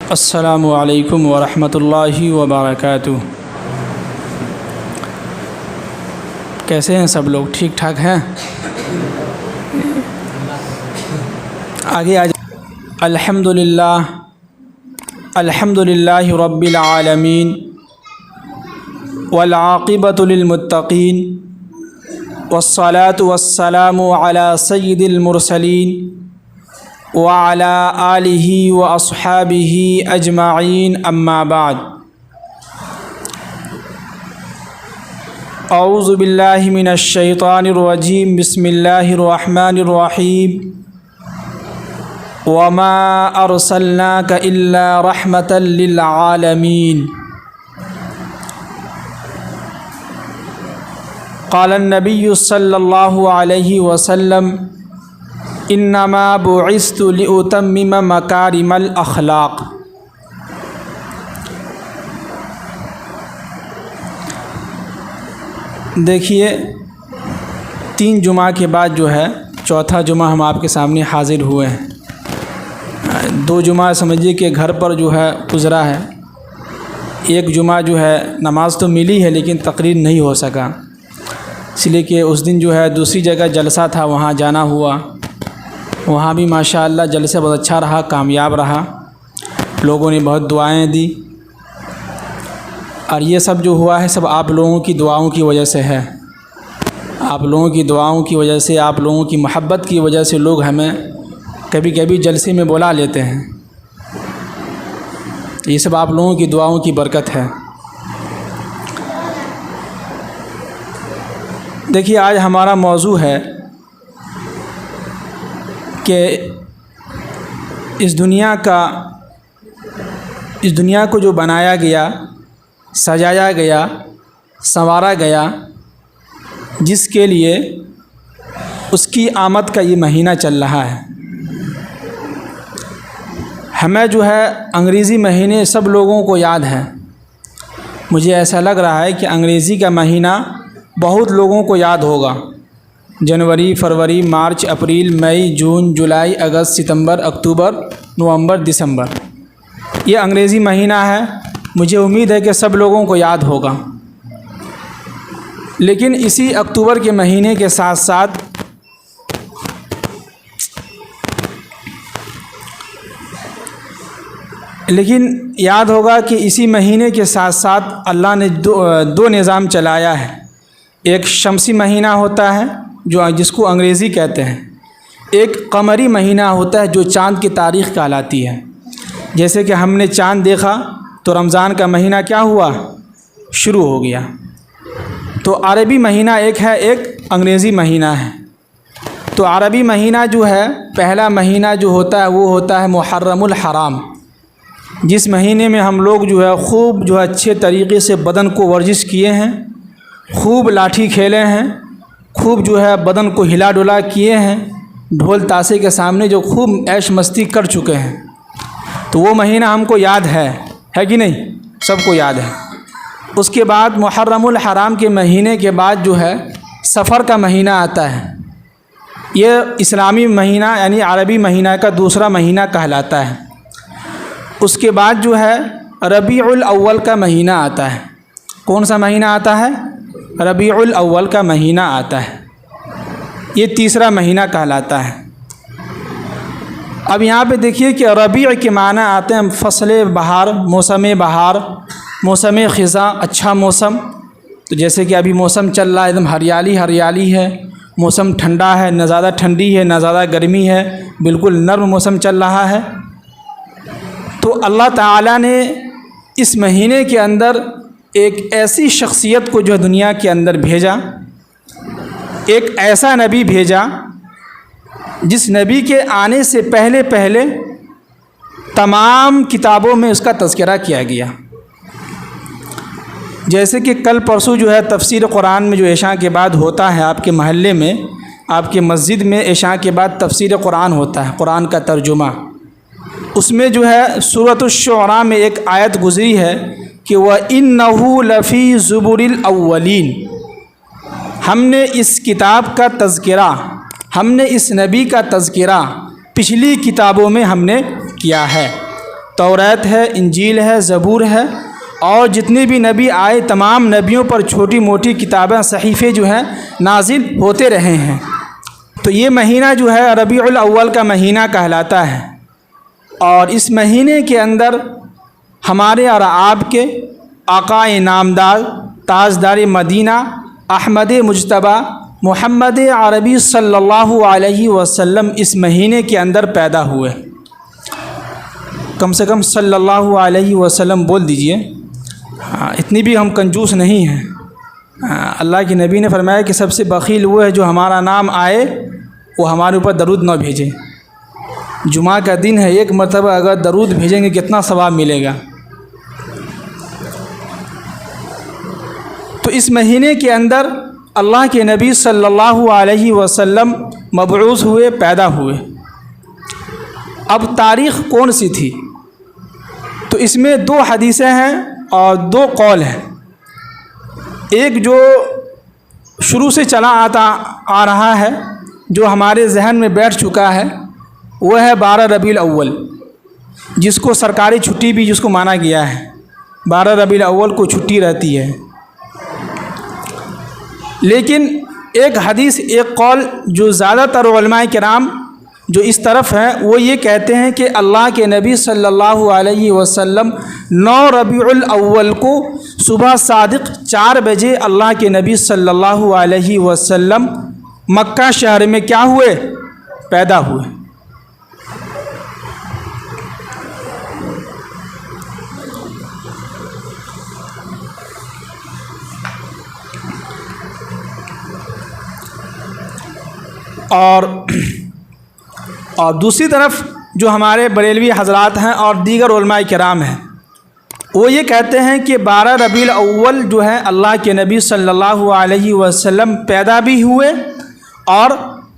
السلام علیکم ورحمۃ اللہ وبرکاتہ۔ کیسے ہیں سب لوگ؟ ٹھیک ٹھاک ہیں؟ آگے الحمد للہ رب العالمین والعاقبۃ للمتقین والصلاة والسلام علی سید المرسلین وعلى آلہ واصحابہ اجمعین، اما بعد۔ اعوذ باللہ من الشیطان الرجیم، بسم اللہ الرحمن الرحیم۔ وما ارسلناک الا رحمة للعالمین۔ قال النبی صلی اللہ علیہ وسلم انما بعثت لأتمم مکارم الاخلاق۔ دیکھیے، 3 جمعہ کے بعد جو ہے چوتھا جمعہ ہم آپ کے سامنے حاضر ہوئے ہیں۔ 2 جمعہ سمجھیے کہ گھر پر جو ہے گزرا ہے، 1 جمعہ جو ہے نماز تو ملی ہے لیکن تقریر نہیں ہو سکا، اس لیے کہ اس دن جو ہے دوسری جگہ جلسہ تھا، وہاں جانا ہوا۔ وہاں بھی ماشاءاللہ جلسہ بہت اچھا رہا، کامیاب رہا، لوگوں نے بہت دعائیں دی، اور یہ سب جو ہوا ہے سب آپ لوگوں کی دعاؤں کی وجہ سے ہے۔ آپ لوگوں کی دعاؤں کی وجہ سے، آپ لوگوں کی محبت کی وجہ سے لوگ ہمیں کبھی کبھی جلسے میں بلا لیتے ہیں، یہ سب آپ لوگوں کی دعاؤں کی برکت ہے۔ دیکھیے، آج ہمارا موضوع ہے کہ اس دنیا کو جو بنایا گیا، سجایا گیا، سنوارا گیا، جس کے لیے اس کی آمد کا یہ مہینہ چل رہا ہے۔ ہمیں جو ہے انگریزی مہینے سب لوگوں کو یاد ہیں، مجھے ایسا لگ رہا ہے کہ انگریزی کا مہینہ بہت لوگوں کو یاد ہوگا۔ جنوری، فروری، مارچ، اپریل، مئی، جون، جولائی، اگست، ستمبر، اکتوبر، نومبر، دسمبر، یہ انگریزی مہینہ ہے۔ مجھے امید ہے کہ سب لوگوں کو یاد ہوگا، لیکن اسی اکتوبر کے مہینے کے ساتھ ساتھ لیکن یاد ہوگا کہ اسی مہینے کے ساتھ ساتھ اللہ نے دو نظام چلایا ہے۔ ایک شمسی مہینہ ہوتا ہے جس کو انگریزی کہتے ہیں، ایک قمری مہینہ ہوتا ہے جو چاند کی تاریخ کہلاتی ہے۔ جیسے کہ ہم نے چاند دیکھا تو رمضان کا مہینہ کیا ہوا؟ شروع ہو گیا۔ تو عربی مہینہ ایک ہے، ایک انگریزی مہینہ ہے۔ تو عربی مہینہ جو ہے، پہلا مہینہ جو ہوتا ہے وہ ہوتا ہے محرم الحرام، جس مہینے میں ہم لوگ جو ہے خوب جو ہے اچھے طریقے سے بدن کو ورزش کیے ہیں، خوب لاٹھی کھیلے ہیں، خوب جو ہے بدن کو ہلا ڈلا کیے ہیں، ڈھول تاشے کے سامنے جو خوب عیش مستی کر چکے ہیں۔ تو وہ مہینہ ہم کو یاد ہے کہ نہیں؟ سب کو یاد ہے۔ اس کے بعد محرم الحرام کے مہینے کے بعد جو ہے سفر کا مہینہ آتا ہے۔ یہ اسلامی مہینہ یعنی عربی مہینہ کا دوسرا مہینہ کہلاتا ہے۔ اس کے بعد جو ہے ربیع الاول کا مہینہ آتا ہے۔ کون سا مہینہ آتا ہے؟ ربیع الاول کا مہینہ آتا ہے، یہ تیسرا مہینہ کہلاتا ہے۔ اب یہاں پہ دیکھیے کہ ربیع کے معنی آتے ہیں فصل بہار، موسم خزاں، اچھا موسم۔ تو جیسے کہ ابھی موسم چل رہا ہے، ایک دم ہریالی ہے، موسم ٹھنڈا ہے، نہ زیادہ ٹھنڈی ہے نہ زیادہ گرمی ہے، بالکل نرم موسم چل رہا ہے۔ تو اللہ تعالیٰ نے اس مہینے کے اندر ایک ایسی شخصیت کو جو دنیا کے اندر بھیجا، ایک ایسا نبی بھیجا جس نبی کے آنے سے پہلے تمام کتابوں میں اس کا تذکرہ کیا گیا۔ جیسے کہ کل پرسوں جو ہے تفسیر قرآن میں جو عشاء کے بعد ہوتا ہے، آپ کے محلے میں، آپ کے مسجد میں عشاء کے بعد تفسیر قرآن ہوتا ہے، قرآن کا ترجمہ۔ اس میں جو ہے سورۃ الشعراء میں ایک آیت گزری ہے کہ وَإِنَّهُ لَفِي زُبُرِ الْأَوَّلِينَ، ہم نے اس کتاب کا تذکرہ، ہم نے اس نبی کا تذکرہ پچھلی کتابوں میں ہم نے کیا ہے۔ توریت ہے، انجیل ہے، زبور ہے، اور جتنے بھی نبی آئے تمام نبیوں پر چھوٹی موٹی کتابیں، صحیفے جو ہیں نازل ہوتے رہے ہیں۔ تو یہ مہینہ جو ہے ربیع الاول کا مہینہ کہلاتا ہے، اور اس مہینے کے اندر ہمارے اور آپ کے آقا نامدار تاجدار مدینہ احمد مجتبیٰ محمد عربی صلی اللہ علیہ وسلم اس مہینے کے اندر پیدا ہوئے۔ کم سے کم صلی اللہ علیہ وسلم بول دیجئے، اتنی بھی ہم کنجوس نہیں ہیں۔ اللہ کے نبی نے فرمایا کہ سب سے بخیل وہ ہے جو ہمارا نام آئے وہ ہمارے اوپر درود نہ بھیجے۔ جمعہ کا دن ہے، ایک مرتبہ اگر درود بھیجیں گے کتنا ثواب ملے گا۔ تو اس مہینے کے اندر اللہ کے نبی صلی اللہ علیہ وسلم مبعوث ہوئے، پیدا ہوئے۔ اب تاریخ کون سی تھی؟ تو اس میں دو حدیثیں ہیں اور دو قول ہیں۔ ایک جو شروع سے چلا آ رہا ہے، جو ہمارے ذہن میں بیٹھ چکا ہے، وہ ہے 12 ربیع الاول، جس کو سرکاری چھٹی بھی جس کو مانا گیا ہے۔ 12 ربیع الاول کو چھٹی رہتی ہے۔ لیکن ایک حدیث، ایک قول جو زیادہ تر علماء کرام جو اس طرف ہیں، وہ یہ کہتے ہیں کہ اللہ کے نبی صلی اللہ علیہ وسلم 9 ربیع الاول کو صبح صادق 4 بجے اللہ کے نبی صلی اللہ علیہ وسلم مکہ شہر میں کیا ہوئے؟ پیدا ہوئے۔ اور دوسری طرف جو ہمارے بریلوی حضرات ہیں اور دیگر علماء کرام ہیں، وہ یہ کہتے ہیں کہ 12 ربیع الاول جو ہے اللہ کے نبی صلی اللہ علیہ وسلم پیدا بھی ہوئے اور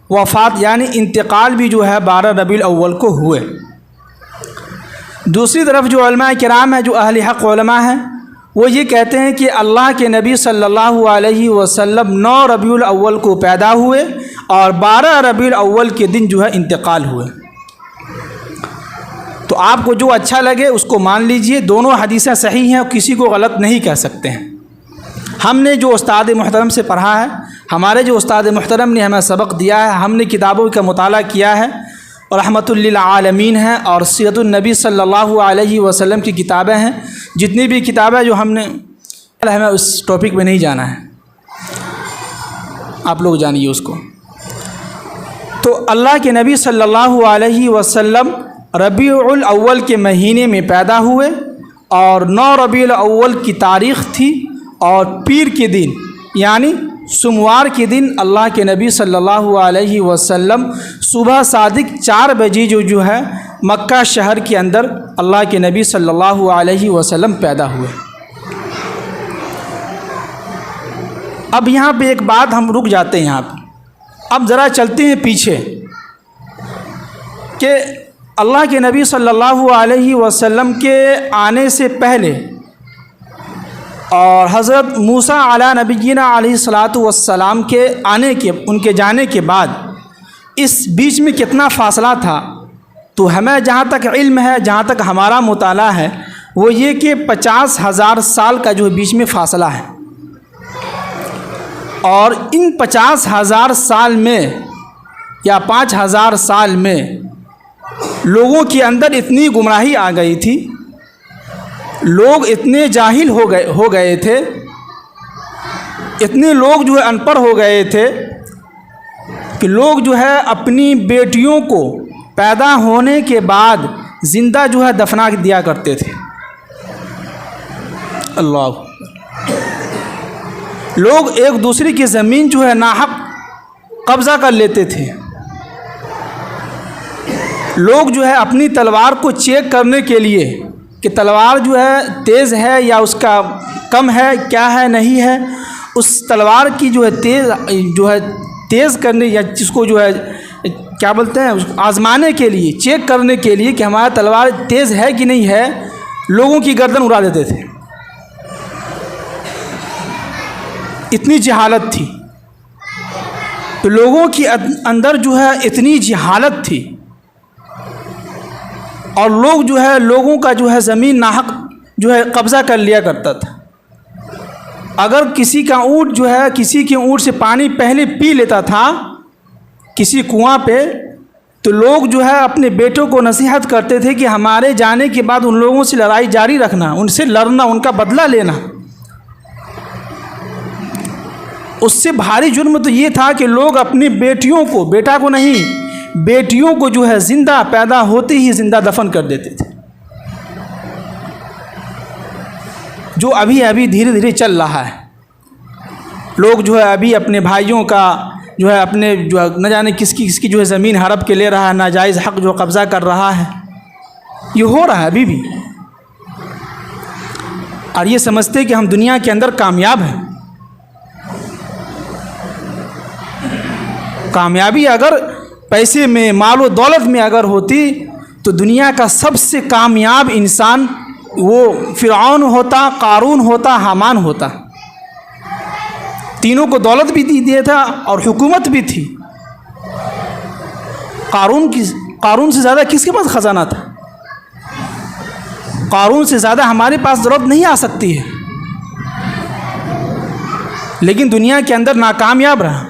وفات یعنی انتقال بھی جو ہے 12 ربیع الاول کو ہوئے۔ دوسری طرف جو علماء کرام ہیں، جو اہل حق علماء ہیں، وہ یہ کہتے ہیں کہ اللہ کے نبی صلی اللہ علیہ وسلم 9 ربیع الاول کو پیدا ہوئے اور 12 ربیع الاول کے دن جو ہے انتقال ہوئے۔ تو آپ کو جو اچھا لگے اس کو مان لیجئے، دونوں حدیثیں صحیح ہیں اور کسی کو غلط نہیں کہہ سکتے ہیں۔ ہم نے جو استاد محترم سے پڑھا ہے، ہمارے جو استاد محترم نے ہمیں سبق دیا ہے، ہم نے کتابوں کا مطالعہ کیا ہے اور رحمۃ للعالمین ہیں اور سیرت النبی صلی اللہ علیہ وسلم کی کتابیں ہیں، جتنی بھی کتابیں جو ہمیں اس ٹاپک میں نہیں جانا ہے، آپ لوگ جانیے اس کو۔ تو اللہ کے نبی صلی اللہ علیہ وسلم ربیع الاول کے مہینے میں پیدا ہوئے اور 9 ربیع الاول کی تاریخ تھی، اور پیر کے دن یعنی سوموار کے دن اللہ کے نبی صلی اللہ علیہ وسلم صبح صادق 4 بجے جو ہے مکہ شہر کے اندر اللہ کے نبی صلی اللہ علیہ وسلم پیدا ہوئے۔ اب یہاں پہ ایک بات ہم رک جاتے ہیں یہاں پہ، اب ذرا چلتے ہیں پیچھے کہ اللہ کے نبی صلی اللہ علیہ وسلم کے آنے سے پہلے اور حضرت موسیٰ علیہ نبینا علیہ الصلاۃ والسلام کے ان کے جانے کے بعد اس بیچ میں کتنا فاصلہ تھا؟ تو ہمیں جہاں تک علم ہے، جہاں تک ہمارا مطالعہ ہے، وہ یہ کہ 50,000 سال کا جو بیچ میں فاصلہ ہے، اور ان 50,000 سال میں یا 5,000 سال میں لوگوں کے اندر اتنی گمراہی آ گئی تھی، لوگ اتنے جاہل ہو گئے تھے، اتنے لوگ جو ہے ان پڑھ ہو گئے تھے کہ لوگ جو ہے اپنی بیٹیوں کو پیدا ہونے کے بعد زندہ جو ہے دفنا دیا کرتے تھے۔ اللہ، لوگ ایک دوسرے کی زمین جو ہے ناحق قبضہ کر لیتے تھے، لوگ جو ہے اپنی تلوار کو چیک کرنے کے لیے کہ تلوار جو ہے تیز ہے یا اس کا کم ہے، کیا ہے نہیں ہے، اس تلوار کی جو ہے تیز کرنے یا جس کو جو ہے کیا بولتے ہیں آزمانے کے لیے، چیک کرنے کے لیے کہ ہمارا تلوار تیز ہے کہ نہیں ہے، لوگوں کی گردن اڑا دیتے تھے۔ اتنی جہالت تھی، تو لوگوں کے اندر جو ہے اتنی جہالت تھی، اور لوگ جو ہے لوگوں کا جو ہے زمین ناحق جو ہے قبضہ کر لیا کرتا تھا۔ اگر کسی کا اونٹ جو ہے کسی کے اونٹ سے پانی پہلے پی لیتا تھا کسی کنواں پہ، تو لوگ جو ہے اپنے بیٹوں کو نصیحت کرتے تھے کہ ہمارے جانے کے بعد ان لوگوں سے لڑائی جاری رکھنا، ان سے لڑنا، ان کا بدلہ لینا۔ اس سے بھاری جرم تو یہ تھا کہ لوگ اپنی بیٹیوں کو، بیٹا کو نہیں، بیٹیوں کو جو ہے زندہ پیدا ہوتے ہی زندہ دفن کر دیتے تھے، جو ابھی دھیرے دھیرے چل رہا ہے۔ لوگ جو ہے ابھی اپنے بھائیوں کا جو ہے اپنے جو ہے نہ جانے کس کی جو ہے زمین ہڑپ کے لے رہا ہے، ناجائز حق جو قبضہ کر رہا ہے، یہ ہو رہا ہے ابھی بھی، اور یہ سمجھتے کہ ہم دنیا کے اندر کامیاب ہیں۔ کامیابی اگر پیسے میں، مال و دولت میں اگر ہوتی تو دنیا کا سب سے کامیاب انسان وہ فرعون ہوتا، قارون ہوتا، حامان ہوتا۔ تینوں کو دولت بھی دیا تھا اور حکومت بھی تھی۔ قارون سے زیادہ کس کے پاس خزانہ تھا؟ قارون سے زیادہ ہمارے پاس ضرورت نہیں آ سکتی ہے، لیکن دنیا کے اندر ناکامیاب رہا۔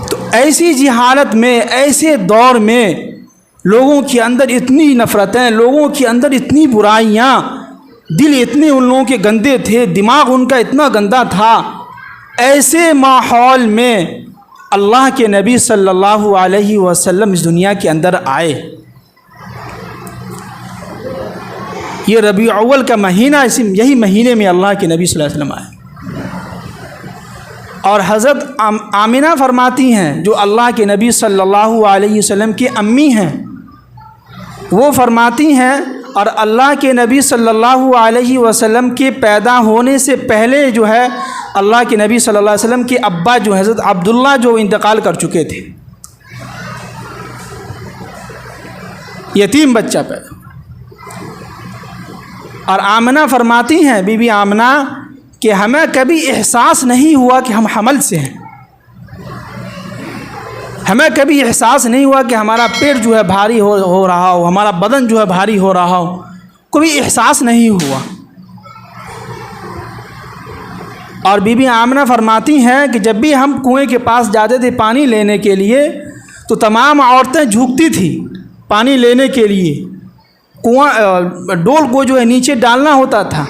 تو ایسی جہالت میں، ایسے دور میں لوگوں کے اندر اتنی نفرتیں، لوگوں کے اندر اتنی برائیاں، دل اتنے ان لوگوں کے گندے تھے، دماغ ان کا اتنا گندا تھا، ایسے ماحول میں اللہ کے نبی صلی اللہ علیہ وسلم اس دنیا کے اندر آئے۔ یہ ربیع اول کا مہینہ، یہی مہینے میں اللہ کے نبی صلی اللہ علیہ وسلم آئے۔ اور حضرت آمنہ فرماتی ہیں، جو اللہ کے نبی صلی اللہ علیہ وسلم کی امی ہیں، وہ فرماتی ہیں، اور اللہ کے نبی صلی اللہ علیہ وسلم کے پیدا ہونے سے پہلے جو ہے اللہ کے نبی صلی اللہ علیہ وسلم کے ابا جو حضرت عبداللہ جو انتقال کر چکے تھے، یتیم بچہ پیدا۔ اور آمنہ فرماتی ہیں، بی بی آمنہ، کہ ہمیں کبھی احساس نہیں ہوا کہ ہم حمل سے ہیں، ہمیں کبھی احساس نہیں ہوا کہ ہمارا پیٹ جو ہے بھاری ہو رہا ہو، ہمارا بدن جو ہے بھاری ہو رہا ہو، کوئی احساس نہیں ہوا۔ اور بی بی آمنہ فرماتی ہیں کہ جب بھی ہم کنویں کے پاس جاتے تھے پانی لینے کے لیے تو تمام عورتیں جھکتی تھیں پانی لینے کے لیے، کنواں ڈول کو جو ہے نیچے ڈالنا ہوتا تھا،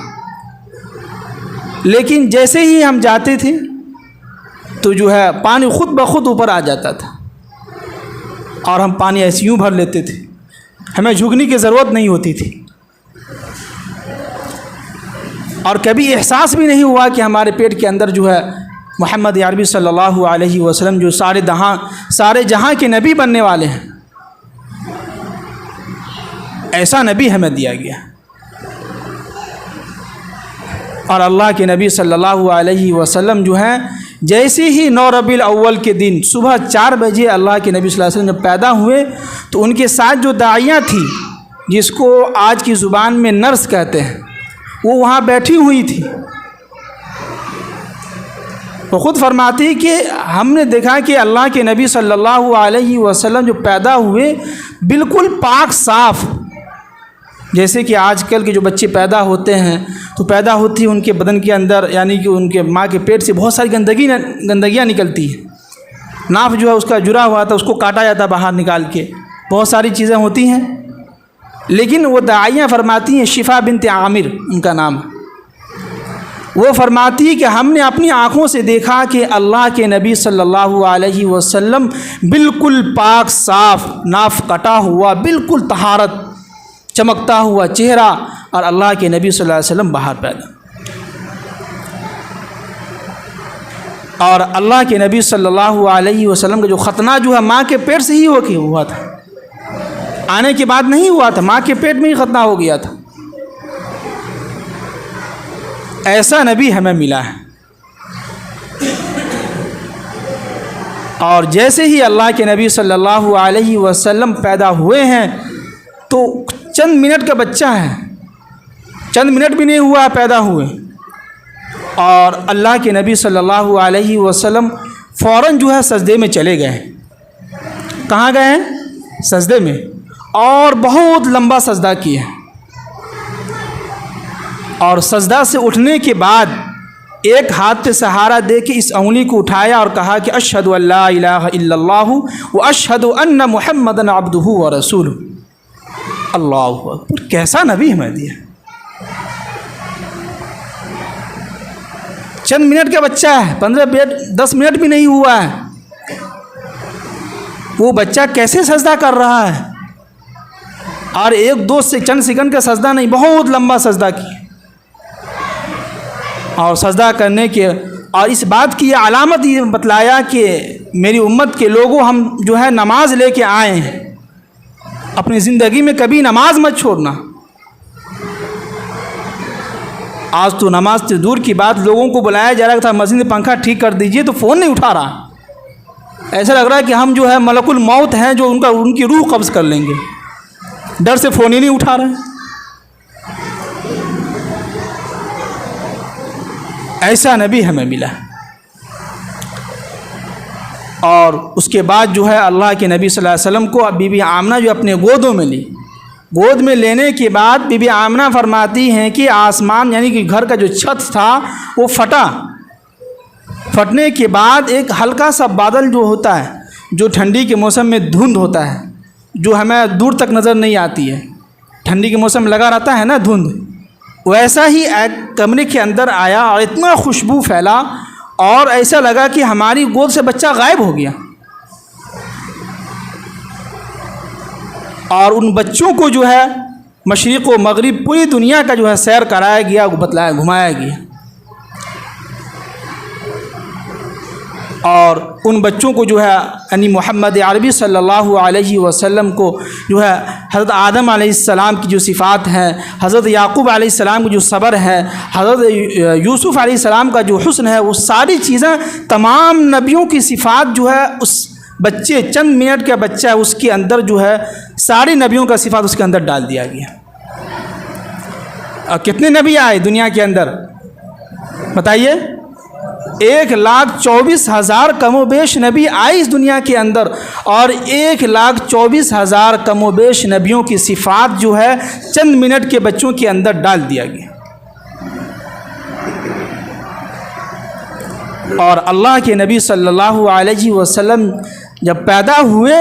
لیکن جیسے ہی ہم جاتے تھے تو جو ہے پانی خود بخود اوپر آ جاتا تھا، اور ہم پانی ایسے یوں بھر لیتے تھے، ہمیں جھکنے کی ضرورت نہیں ہوتی تھی۔ اور کبھی احساس بھی نہیں ہوا کہ ہمارے پیٹ کے اندر جو ہے محمد عربی صلی اللہ علیہ وسلم جو سارے جہاں کے نبی بننے والے ہیں، ایسا نبی ہمیں دیا گیا۔ اور اللہ کے نبی صلی اللہ علیہ وسلم جو ہیں جیسے ہی 9 ربیع الاول کے دن صبح 4 بجے اللہ کے نبی صلی اللہ علیہ وسلم جب پیدا ہوئے تو ان کے ساتھ جو داعیہ تھی، جس کو آج کی زبان میں نرس کہتے ہیں، وہ وہاں بیٹھی ہوئی تھی۔ وہ خود فرماتی کہ ہم نے دیکھا کہ اللہ کے نبی صلی اللہ علیہ وسلم جو پیدا ہوئے بالکل پاک صاف، جیسے کہ آج کل کے جو بچے پیدا ہوتے ہیں تو پیدا ہوتی ہے ان کے بدن کے اندر، یعنی کہ ان کے ماں کے پیٹ سے بہت ساری گندگیاں نکلتی ہیں، ناف جو ہے اس کا جڑا ہوا تھا، اس کو کاٹا جاتا ہے باہر نکال کے، بہت ساری چیزیں ہوتی ہیں۔ لیکن وہ داعیہ فرماتی ہیں، شفا بنت عامر ان کا نام، وہ فرماتی کہ ہم نے اپنی آنکھوں سے دیکھا کہ اللہ کے نبی صلی اللہ علیہ وسلم بالکل پاک صاف، ناف کٹا ہوا، بالکل طہارت، چمکتا ہوا چہرہ، اور اللہ کے نبی صلی اللہ علیہ وسلم باہر پیدا۔ اور اللہ کے نبی صلی اللہ علیہ وسلم کا جو ختنہ جو ہے ماں کے پیٹ سے ہی ہوا تھا، آنے کے بعد نہیں ہوا تھا، ماں کے پیٹ میں ہی ختنہ ہو گیا تھا۔ ایسا نبی ہمیں ملا ہے۔ اور جیسے ہی اللہ کے نبی صلی اللہ علیہ وسلم پیدا ہوئے ہیں تو چند منٹ کا بچہ ہے، چند منٹ بھی نہیں ہوا پیدا ہوئے، اور اللہ کے نبی صلی اللہ علیہ وسلم فوراً جو ہے سجدے میں چلے گئے۔ کہاں گئے ہیں؟ سجدے میں، اور بہت لمبا سجدہ کیا، اور سجدہ سے اٹھنے کے بعد ایک ہاتھ پہ سہارا دے کے اس انگلی کو اٹھایا اور کہا کہ اشہد ان لا الہ الا اللہ واشہد ان محمدا عبدہ ورسولہ۔ اللہ اکبر، کیسا نبی ہمیں دیا! چند منٹ کا بچہ ہے، 15 منٹ 10 منٹ بھی نہیں ہوا ہے، وہ بچہ کیسے سجدہ کر رہا ہے، اور ایک دو سے چند سیکنڈ کا سجدہ نہیں، بہت لمبا سجدہ کیا، اور سجدہ کرنے کے اور اس بات کی یہ علامت یہ بتلایا کہ میری امت کے لوگوں، ہم جو ہے نماز لے کے آئے ہیں، اپنی زندگی میں کبھی نماز مت چھوڑنا۔ آج تو نماز سے دور کی بات، لوگوں کو بلایا جا رہا تھا مسجد میں پنکھا ٹھیک کر دیجئے تو فون نہیں اٹھا رہا، ایسا لگ رہا ہے کہ ہم جو ہے ملک الموت ہیں جو ان کی روح قبض کر لیں گے، ڈر سے فون ہی نہیں اٹھا رہے۔ ایسا نبی ہمیں ملا، اور اس کے بعد جو ہے اللہ کے نبی صلی اللہ علیہ وسلم کو بی بی آمنہ جو اپنے گودوں میں لی، گود میں لینے کے بعد بی بی آمنہ فرماتی ہیں کہ آسمان یعنی کہ گھر کا جو چھت تھا وہ پھٹا، پھٹنے کے بعد ایک ہلکا سا بادل جو ہوتا ہے، جو ٹھنڈی کے موسم میں دھند ہوتا ہے، جو ہمیں دور تک نظر نہیں آتی ہے، ٹھنڈی کے موسم لگا رہتا ہے نا دھند، ویسا ہی ایک کمرے کے اندر آیا اور اتنا خوشبو پھیلا اور ایسا لگا کہ ہماری گود سے بچہ غائب ہو گیا، اور ان بچوں کو جو ہے مشرق و مغرب پوری دنیا کا جو ہے سیر کرایا گیا، بتلایا گھمایا گیا، اور ان بچوں کو جو ہے یعنی محمد عربی صلی اللہ علیہ وسلم کو جو ہے حضرت آدم علیہ السلام کی جو صفات ہیں، حضرت یعقوب علیہ السلام کی جو صبر ہے، حضرت یوسف علیہ السلام کا جو حسن ہے، وہ ساری چیزیں تمام نبیوں کی صفات جو ہے اس بچے، چند منٹ کا بچہ ہے، اس کے اندر جو ہے ساری نبیوں کا صفات اس کے اندر ڈال دیا گیا۔ اور کتنے نبی آئے دنیا کے اندر بتائیے؟ 1,24,000 کم و بیش نبی آئے اس دنیا کے اندر، اور 1,24,000 کم و بیش نبیوں کی صفات جو ہے چند منٹ کے بچوں کے اندر ڈال دیا گیا۔ اور اللہ کے نبی صلی اللہ علیہ وسلم جب پیدا ہوئے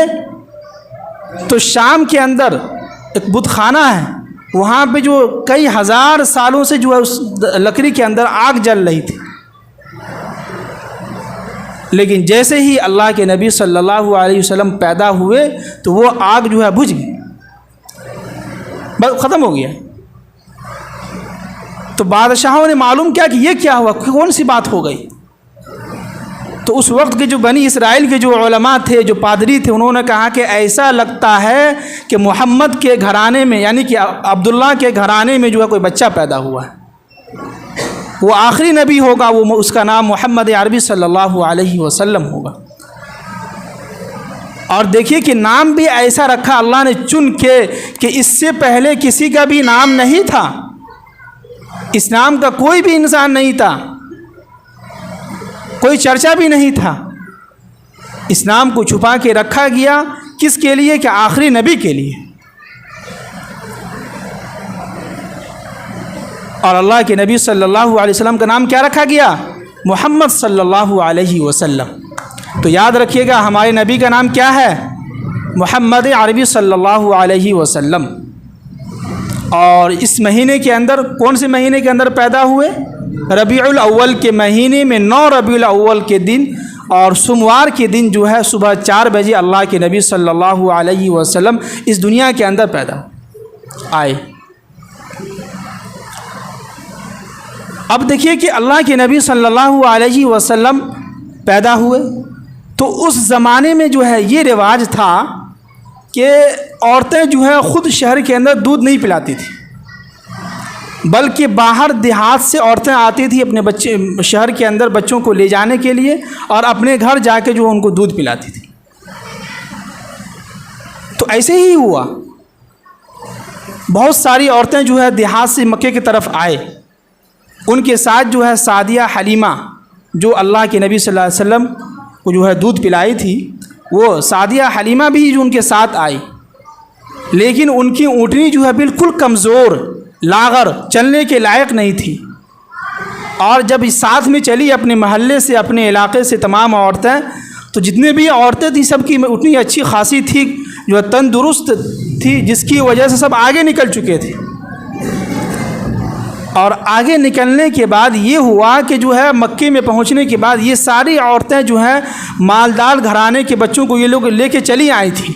تو شام کے اندر ایک بت خانہ ہے، وہاں پہ جو کئی ہزار سالوں سے جو ہے اس لکڑی کے اندر آگ جل رہی تھی، لیکن جیسے ہی اللہ کے نبی صلی اللہ علیہ وسلم پیدا ہوئے تو وہ آگ جو ہے بجھ گئی، بس ختم ہو گیا۔ تو بادشاہوں نے معلوم کیا کہ یہ کیا ہوا، کون سی بات ہو گئی؟ تو اس وقت کے جو بنی اسرائیل کے جو علماء تھے، جو پادری تھے، انہوں نے کہا کہ ایسا لگتا ہے کہ محمد کے گھرانے میں یعنی کہ عبداللہ کے گھرانے میں جو ہے کوئی بچہ پیدا ہوا ہے، وہ آخری نبی ہوگا، وہ اس کا نام محمد عربی صلی اللہ علیہ وسلم ہوگا۔ اور دیکھیے کہ نام بھی ایسا رکھا اللہ نے چن کے کہ اس سے پہلے کسی کا بھی نام نہیں تھا، اس نام کا کوئی بھی انسان نہیں تھا، کوئی چرچا بھی نہیں تھا، اس نام کو چھپا کے رکھا گیا، کس کے لیے؟ کہ آخری نبی کے لیے۔ اور اللہ کے نبی صلی اللہ علیہ وسلم کا نام کیا رکھا گیا؟ محمد صلی اللہ علیہ وسلم۔ تو یاد رکھیے گا ہمارے نبی کا نام کیا ہے؟ محمد عربی صلی اللہ علیہ وسلم۔ اور اس مہینے کے اندر، کون سے مہینے کے اندر پیدا ہوئے؟ ربیع الاول کے مہینے میں 9 ربیع الاول کے دن اور سوموار کے دن جو ہے صبح 4 بجے اللہ کے نبی صلی اللہ علیہ وسلم اس دنیا کے اندر پیدا آئے۔ اب دیکھیے کہ اللہ کے نبی صلی اللہ علیہ وسلم پیدا ہوئے تو اس زمانے میں جو ہے یہ رواج تھا کہ عورتیں جو ہے خود شہر کے اندر دودھ نہیں پلاتی تھیں، بلکہ باہر دیہات سے عورتیں آتی تھیں اپنے بچے شہر کے اندر بچوں کو لے جانے کے لیے، اور اپنے گھر جا کے جو ان کو دودھ پلاتی تھی۔ تو ایسے ہی ہوا، بہت ساری عورتیں جو ہے دیہات سے مکے کی طرف آئے، ان کے ساتھ جو ہے سعدیہ حلیمہ جو اللہ کے نبی صلی اللہ علیہ وسلم کو جو ہے دودھ پلائی تھی، وہ سعدیہ حلیمہ بھی جو ان کے ساتھ آئی، لیکن ان کی اونٹنی جو ہے بالکل کمزور، لاغر، چلنے کے لائق نہیں تھی۔ اور جب اس ساتھ میں چلی اپنے محلے سے، اپنے علاقے سے تمام عورتیں، تو جتنے بھی عورتیں تھیں سب کی اتنی اچھی خاصی تھی، جو تندرست تھی، جس کی وجہ سے سب آگے نکل چکے تھے۔ اور آگے نکلنے کے بعد یہ ہوا کہ جو ہے مکے میں پہنچنے کے بعد یہ ساری عورتیں جو ہیں مالدار گھرانے کے بچوں کو یہ لوگ لے کے چلی آئی تھیں،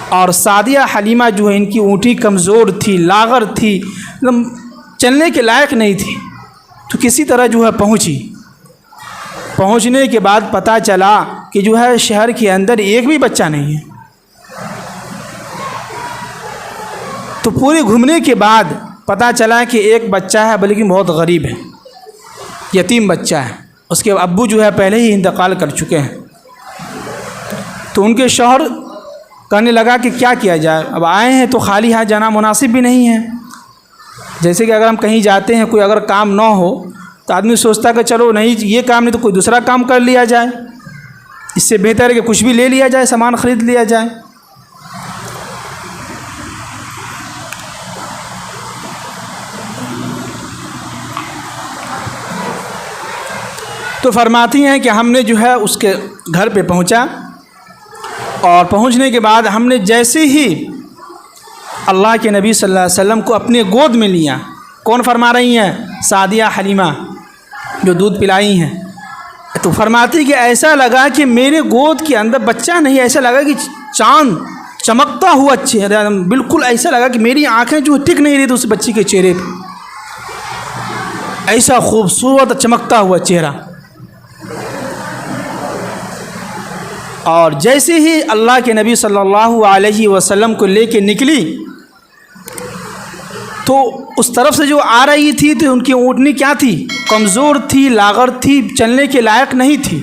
اور سعدیہ حلیمہ جو ہے ان کی اونٹی کمزور تھی، لاغر تھی، چلنے کے لائق نہیں تھی، تو کسی طرح جو ہے پہنچنے کے بعد پتہ چلا کہ جو ہے شہر کے اندر ایک بھی بچہ نہیں ہے۔ تو پورے گھومنے کے بعد پتہ چلا کہ ایک بچہ ہے، لیکن بہت غریب ہے، یتیم بچہ ہے، اس کے ابو جو ہے پہلے ہی انتقال کر چکے ہیں۔ تو ان کے شوہر کہنے لگا کہ کیا کیا جائے، اب آئے ہیں تو خالی ہاتھ جانا مناسب بھی نہیں ہے۔ جیسے کہ اگر ہم کہیں جاتے ہیں، کوئی اگر کام نہ ہو تو آدمی سوچتا کہ چلو نہیں یہ کام نہیں تو کوئی دوسرا کام کر لیا جائے، اس سے بہتر ہے کہ کچھ بھی لے لیا جائے، سامان خرید لیا جائے۔ تو فرماتی ہیں کہ ہم نے جو ہے اس کے گھر پہ پہنچا، اور پہنچنے کے بعد ہم نے جیسے ہی اللہ کے نبی صلی اللہ علیہ وسلم کو اپنے گود میں لیا۔ کون فرما رہی ہیں؟ سعدیہ حلیمہ جو دودھ پلائی ہیں۔ تو فرماتی کہ ایسا لگا کہ میرے گود کے اندر بچہ نہیں، ایسا لگا کہ چاند چمکتا ہوا چہرہ، بالکل ایسا لگا کہ میری آنکھیں جو ٹک نہیں رہی تھی اس بچی کے چہرے پہ، ایسا خوبصورت چمکتا ہوا چہرہ۔ اور جیسے ہی اللہ کے نبی صلی اللہ علیہ وسلم کو لے کے نکلی تو اس طرف سے جو آ رہی تھی تو ان کی اونٹنی کیا تھی؟ کمزور تھی، لاغر تھی، چلنے کے لائق نہیں تھی۔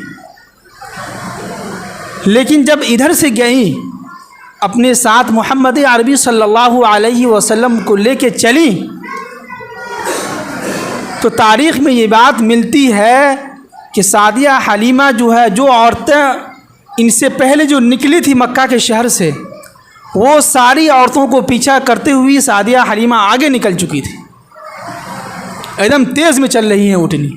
لیکن جب ادھر سے گئیں اپنے ساتھ محمد عربی صلی اللہ علیہ وسلم کو لے کے چلی، تو تاریخ میں یہ بات ملتی ہے کہ سعدیہ حلیمہ جو ہے، جو عورتیں ان سے پہلے جو نکلی تھی مکہ کے شہر سے، وہ ساری عورتوں کو پیچھا کرتے ہوئی سعدیہ حلیمہ آگے نکل چکی تھی، ایک دم تیز میں چل رہی ہیں اونٹنی۔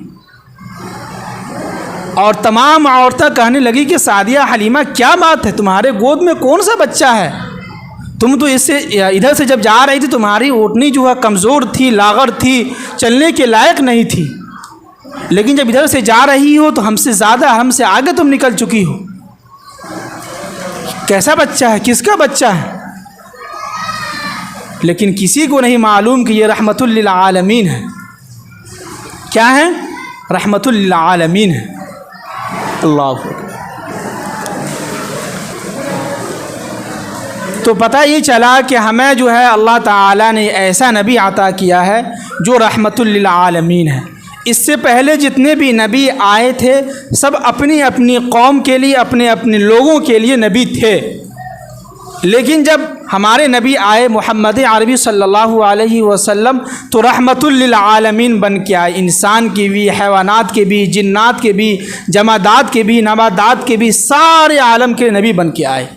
اور تمام عورتیں کہنے لگی کہ سعدیہ حلیمہ کیا بات ہے، تمہارے گود میں کون سا بچہ ہے؟ تم تو اس سے ادھر سے جب جا رہی تھی تمہاری اونٹنی جو ہے کمزور تھی، لاغر تھی، چلنے کے لائق نہیں تھی، لیکن جب ادھر سے جا رہی ہو تو ہم سے زیادہ، ہم سے آگے تم نکل چکی ہو۔ کیسا بچہ ہے، کس کا بچہ ہے؟ لیکن کسی کو نہیں معلوم کہ یہ رحمت للعالمین ہے۔ کیا ہے؟ رحمت للعالمین ہے۔ اللہ اکبر۔ تو پتہ یہ چلا کہ ہمیں جو ہے اللہ تعالیٰ نے ایسا نبی عطا کیا ہے جو رحمت للعالمین ہے۔ اس سے پہلے جتنے بھی نبی آئے تھے سب اپنی اپنی قوم کے لیے، اپنے اپنے لوگوں کے لیے نبی تھے، لیکن جب ہمارے نبی آئے محمد عربی صلی اللہ علیہ وسلم تو رحمت للعالمین بن کے آئے، انسان کی بھی، حیوانات کے بھی، جنات کے بھی، جمادات کے بھی، نباتات کے بھی، سارے عالم کے نبی بن کے آئے۔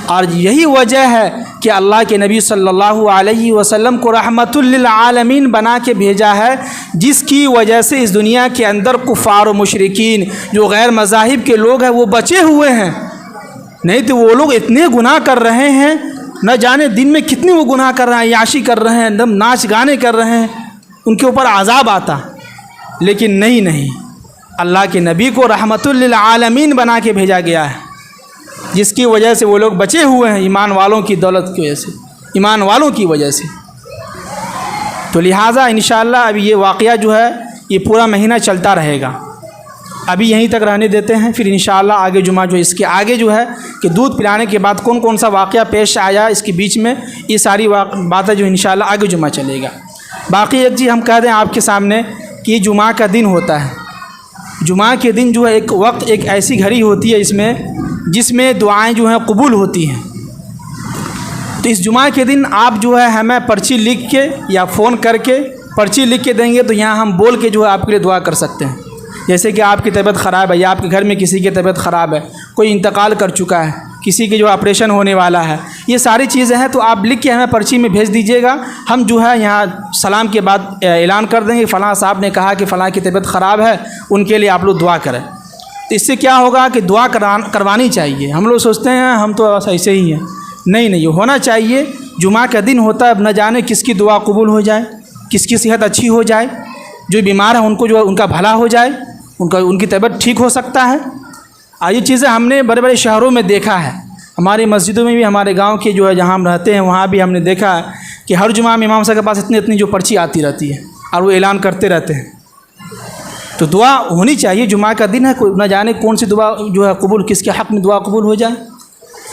اور یہی وجہ ہے کہ اللہ کے نبی صلی اللہ علیہ وسلم کو رحمت للعالمین بنا کے بھیجا ہے، جس کی وجہ سے اس دنیا کے اندر کفار و مشرکین جو غیر مذاہب کے لوگ ہیں وہ بچے ہوئے ہیں، نہیں تو وہ لوگ اتنے گناہ کر رہے ہیں، نہ جانے دن میں کتنے وہ گناہ کر رہے ہیں، عیاشی کر رہے ہیں، دم ناچ گانے کر رہے ہیں، ان کے اوپر عذاب آتا۔ لیکن نہیں، اللہ کے نبی کو رحمت للعالمین بنا کے بھیجا گیا ہے، جس کی وجہ سے وہ لوگ بچے ہوئے ہیں، ایمان والوں کی دولت کی وجہ سے، ایمان والوں کی وجہ سے۔ تو لہٰذا انشاءاللہ ابھی یہ واقعہ جو ہے یہ پورا مہینہ چلتا رہے گا، ابھی یہیں تک رہنے دیتے ہیں، پھر انشاءاللہ آگے جمعہ جو اس کے آگے جو ہے کہ دودھ پلانے کے بعد کون کون سا واقعہ پیش آیا اس کے بیچ میں، یہ ساری باتیں جو انشاءاللہ آگے جمعہ چلے گا۔ باقی ایک چیز ہم کہہ دیں آپ کے سامنے کہ جمعہ کا دن ہوتا ہے، جمعہ کے دن جو ہے ایک وقت، ایک ایسی گھڑی ہوتی ہے اس میں جس میں دعائیں جو ہیں قبول ہوتی ہیں۔ تو اس جمعہ کے دن آپ جو ہے ہمیں پرچی لکھ کے یا فون کر کے پرچی لکھ کے دیں گے تو یہاں ہم بول کے جو ہے آپ کے لیے دعا کر سکتے ہیں۔ جیسے کہ آپ کی طبیعت خراب ہے یا آپ کے گھر میں کسی کی طبیعت خراب ہے, کوئی انتقال کر چکا ہے, کسی کی جو آپریشن ہونے والا ہے, یہ ساری چیزیں ہیں تو آپ لکھ کے ہمیں پرچی میں بھیج دیجیے گا. ہم جو ہے یہاں سلام کے بعد اعلان کر دیں گے فلاں صاحب نے کہا کہ فلاں کی طبیعت خراب ہے, ان کے لیے آپ لوگ دعا کریں. تو اس سے کیا ہوگا کہ دعا کروانی چاہیے. ہم لوگ سوچتے ہیں ہم تو بس ایسے ہی ہیں, نہیں یہ ہونا چاہیے. جمعہ کا دن ہوتا ہے, اب نہ جانے کس کی دعا قبول ہو جائے, کس کی صحت اچھی ہو جائے, جو بیمار ہیں ان کو جو ان کا بھلا ہو جائے, ان کی طبیعت ٹھیک ہو سکتا ہے. یہ چیزیں ہم نے بڑے بڑے شہروں میں دیکھا ہے, ہماری مسجدوں میں بھی, ہمارے گاؤں کے جو ہے جہاں ہم رہتے ہیں وہاں بھی ہم نے دیکھا ہے کہ ہر جمعہ میں امام صاحب کے پاس اتنی جو پرچی آتی رہتی ہے اور وہ اعلان کرتے رہتے ہیں. تو دعا ہونی چاہیے. جمعہ کا دن ہے, نہ جانے کون سی دعا جو ہے قبول, کس کے حق میں دعا قبول ہو جائے.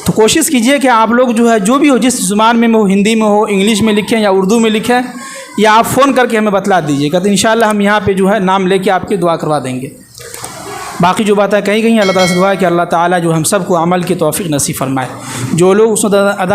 تو کوشش کیجئے کہ آپ لوگ جو ہے جو بھی ہو, جس زبان میں ہو, ہندی میں ہو, انگلش میں لکھیں یا اردو میں لکھیں, یا آپ فون کر کے ہمیں بتلا دیجیے گا, تو انشاءاللہ ہم یہاں پہ جو ہے نام لے کے آپ کی دعا کروا دیں گے. باقی جو باتیں کہیں گئی ہیں اللہ تعالیٰ سے دعا ہے کہ اللہ تعالیٰ جو ہم سب کو عمل کی توفیق نصیب فرمائے. جو لوگ اس ادا